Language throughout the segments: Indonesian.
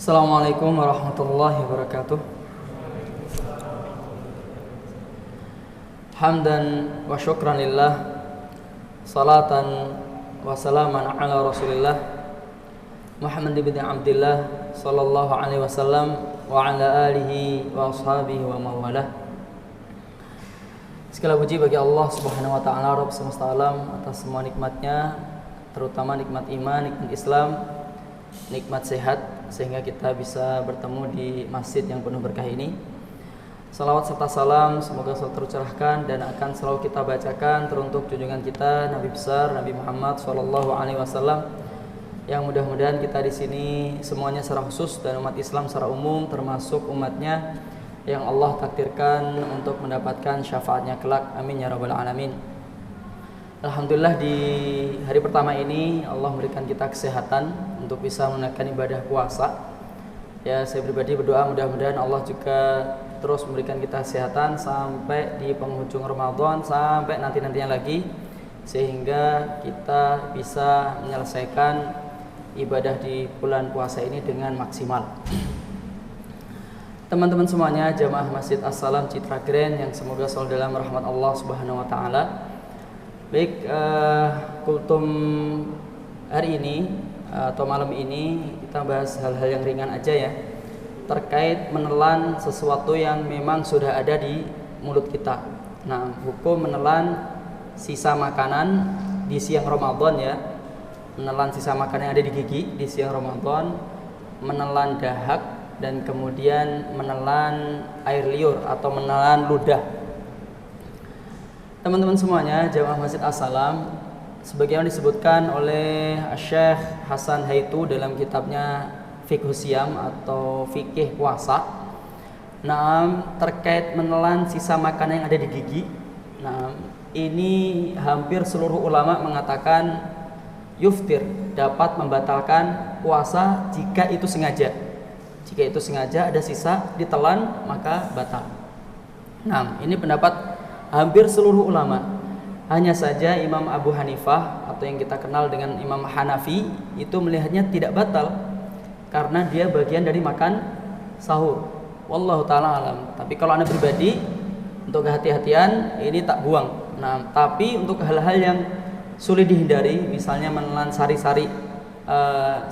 Assalamualaikum warahmatullahi wabarakatuh. Hamdan wa syukran lillah, salatan wa salaman ala rasulillah Muhammad bin Abdillah sallallahu alaihi wasallam wa ala alihi wa ashabihi wa mawalah. Segala puji bagi Allah subhanahu wa ta'ala, Rabb semesta alam, atas semua nikmatnya, terutama nikmat iman, nikmat Islam, nikmat sehat, sehingga kita bisa bertemu di masjid yang penuh berkah ini. Salawat serta salam semoga selalu tercurahkan dan akan selalu kita bacakan teruntuk junjungan kita Nabi besar Nabi Muhammad SAW, yang mudah-mudahan kita di sini semuanya secara khusus dan umat Islam secara umum termasuk umatnya yang Allah takdirkan untuk mendapatkan syafaatnya kelak. Amin ya rabbal alamin. Alhamdulillah, di hari pertama ini Allah memberikan kita kesehatan untuk bisa menunaikan ibadah puasa. Ya, saya pribadi berdoa mudah-mudahan Allah juga terus memberikan kita kesehatan sampai di penghujung Ramadan, sampai nanti-nantinya lagi, sehingga kita bisa menyelesaikan ibadah di bulan puasa ini dengan maksimal. Teman-teman semuanya, jamaah Masjid As-Salam Citra Grand yang semoga selalu dalam rahmat Allah Subhanahu wa taala. Baik, kultum hari ini atau malam ini kita bahas hal-hal yang ringan aja ya, terkait menelan sesuatu yang memang sudah ada di mulut kita. Nah, hukum menelan sisa makanan di siang Ramadan ya, menelan sisa makanan yang ada di gigi di siang Ramadan, menelan dahak, dan kemudian menelan air liur atau menelan ludah. Teman-teman semuanya, jamaah Masjid As-Salam, sebagaimana disebutkan oleh Syekh Hasan Haitu dalam kitabnya Fiqh Siyam atau Fikih Puasa, terkait menelan sisa makanan yang ada di gigi. Ini hampir seluruh ulama mengatakan yuftir, dapat membatalkan puasa jika itu sengaja. Jika itu sengaja ada sisa ditelan maka batal. Ini pendapat hampir seluruh ulama. Hanya saja Imam Abu Hanifah atau yang kita kenal dengan Imam Hanafi itu melihatnya tidak batal karena dia bagian dari makan sahur. Wallahu ta'ala alam. Tapi kalau Anda pribadi, untuk kehati-hatian ini tak buang. Tapi untuk hal-hal yang sulit dihindari, misalnya menelan sari-sari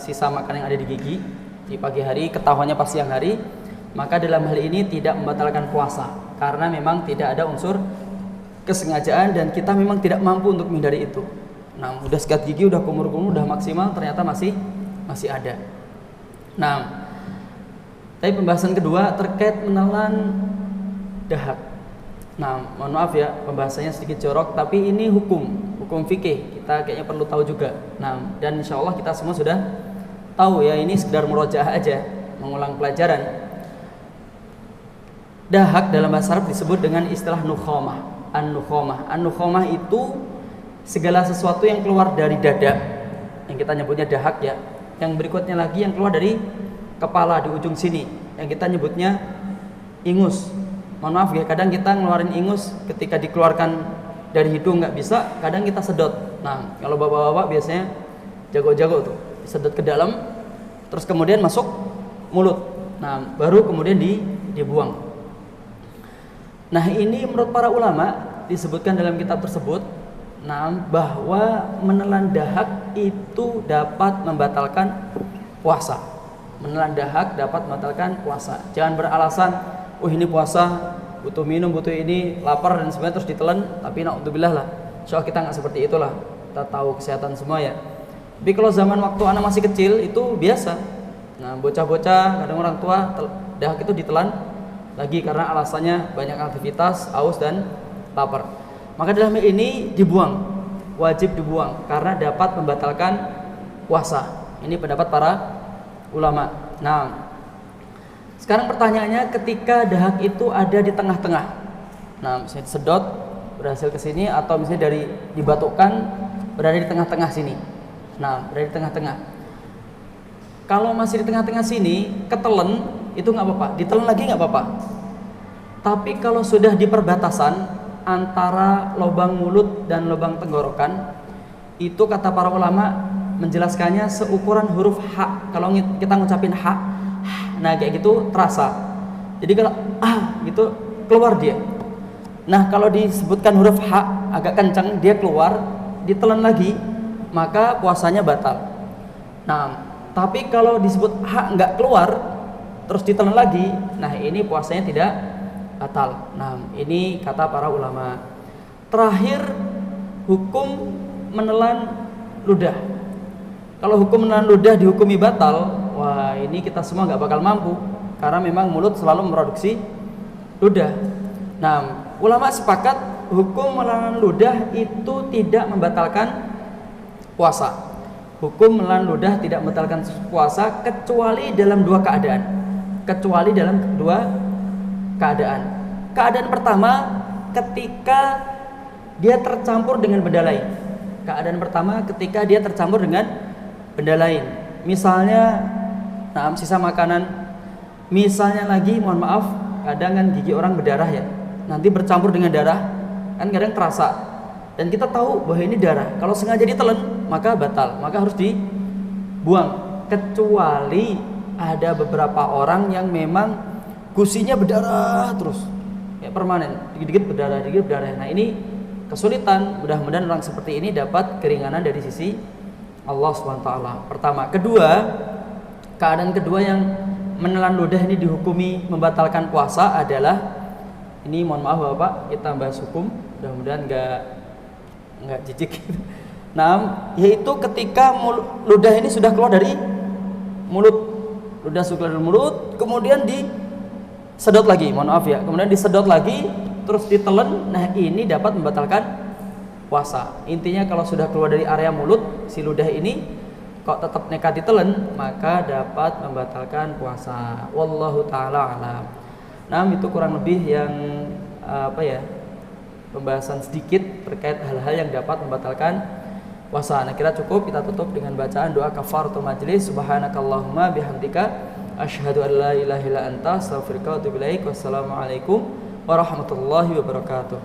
sisa makanan yang ada di gigi di pagi hari, ketahuannya pas siang hari, maka dalam hal ini tidak membatalkan puasa karena memang tidak ada unsur kesengajaan dan kita memang tidak mampu untuk menghindari itu. Udah sikat gigi, udah kumur-kumur, udah maksimal, ternyata masih ada. Tapi pembahasan kedua terkait menelan dahak. Mohon maaf ya, pembahasannya sedikit jorok, tapi ini hukum fikih, kita kayaknya perlu tahu juga. Dan insya Allah kita semua sudah tahu ya, ini sekedar murojaah aja, mengulang pelajaran. Dahak dalam bahasa Arab disebut dengan istilah nukhamah. An-nukhamah itu segala sesuatu yang keluar dari dada, yang kita nyebutnya dahak ya. Yang berikutnya lagi yang keluar dari kepala di ujung sini, yang kita nyebutnya ingus. Mohon maaf ya, kadang kita ngeluarin ingus ketika dikeluarkan dari hidung nggak bisa, kadang kita sedot. Kalau bapak-bapak biasanya jago-jago tuh, sedot ke dalam, terus kemudian masuk mulut. Baru kemudian dibuang. Ini menurut para ulama disebutkan dalam kitab tersebut, bahwa menelan dahak itu dapat membatalkan puasa. Menelan dahak dapat membatalkan puasa. Jangan beralasan, ini puasa, butuh minum, butuh ini, lapar dan sebagainya terus ditelan. Tapi na'udzubillah lah, insya Allah kita nggak seperti itulah. Kita tahu kesehatan semua ya. Tapi kalau zaman waktu anak masih kecil itu biasa. Bocah-bocah, kadang orang tua dahak itu ditelan lagi karena alasannya banyak aktivitas, haus dan lapar. Maka dalam hal ini dibuang, wajib dibuang karena dapat membatalkan puasa. Ini pendapat para ulama. Sekarang pertanyaannya, ketika dahak itu ada di tengah-tengah, misalnya sedot berhasil ke sini, atau misalnya dari dibatukkan berada di tengah-tengah sini. Berada di tengah-tengah. Kalau masih di tengah-tengah sini, ketelen itu nggak apa-apa, ditelan lagi nggak apa-apa. Tapi kalau sudah di perbatasan antara lubang mulut dan lubang tenggorokan, itu kata para ulama menjelaskannya seukuran huruf H. Kalau kita ngucapin H Nah kayak gitu terasa. Jadi kalau gitu keluar dia. Nah kalau disebutkan huruf H agak kencang dia keluar, ditelan lagi, maka puasanya batal. Nah tapi kalau disebut H nggak keluar terus ditelan lagi, nah ini puasanya tidak batal. Nah ini kata para ulama. Terakhir, hukum menelan ludah. Kalau hukum menelan ludah dihukumi batal, wah ini kita semua nggak bakal mampu, karena memang mulut selalu memproduksi ludah. Nah ulama sepakat hukum menelan ludah itu tidak membatalkan puasa. Hukum menelan ludah tidak membatalkan puasa kecuali dalam dua keadaan. Kecuali dalam dua keadaan. Keadaan pertama ketika dia tercampur dengan benda lain. Keadaan pertama ketika dia tercampur dengan benda lain. Misalnya sisa makanan. Misalnya lagi, mohon maaf, kadang kan gigi orang berdarah ya. Nanti bercampur dengan darah, kan kadang terasa. Dan kita tahu bahwa ini darah. Kalau sengaja ditelan, maka batal, maka harus dibuang. Kecuali ada beberapa orang yang memang gusinya berdarah terus, ya permanen, dikit-dikit berdarah, dikit berdarah. Nah ini kesulitan. Mudah-mudahan orang seperti ini dapat keringanan dari sisi Allah SWT. Pertama, kedua, keadaan kedua yang menelan ludah ini dihukumi membatalkan puasa adalah, ini mohon maaf Bapak, kita bahas hukum, mudah-mudahan nggak jijik. Nah, yaitu ketika ludah ini sudah keluar dari mulut. Ludah sudah keluar dari mulut, kemudian disedot lagi, mohon maaf ya, kemudian disedot lagi, terus ditelan. Nah ini dapat membatalkan puasa. Intinya kalau sudah keluar dari area mulut, si ludah ini kok tetap nekat ditelan, maka dapat membatalkan puasa. Wallahu ta'ala alam. Nah itu kurang lebih yang pembahasan sedikit terkait hal-hal yang dapat membatalkan puasa. Nah kira cukup, kita tutup dengan bacaan doa kafaratul majlis. Subhanakallahumma bihamdika asyhadu an la ilaha illa anta astaghfiruka wa atubu ilaik. Wassalamualaikum warahmatullahi wabarakatuh.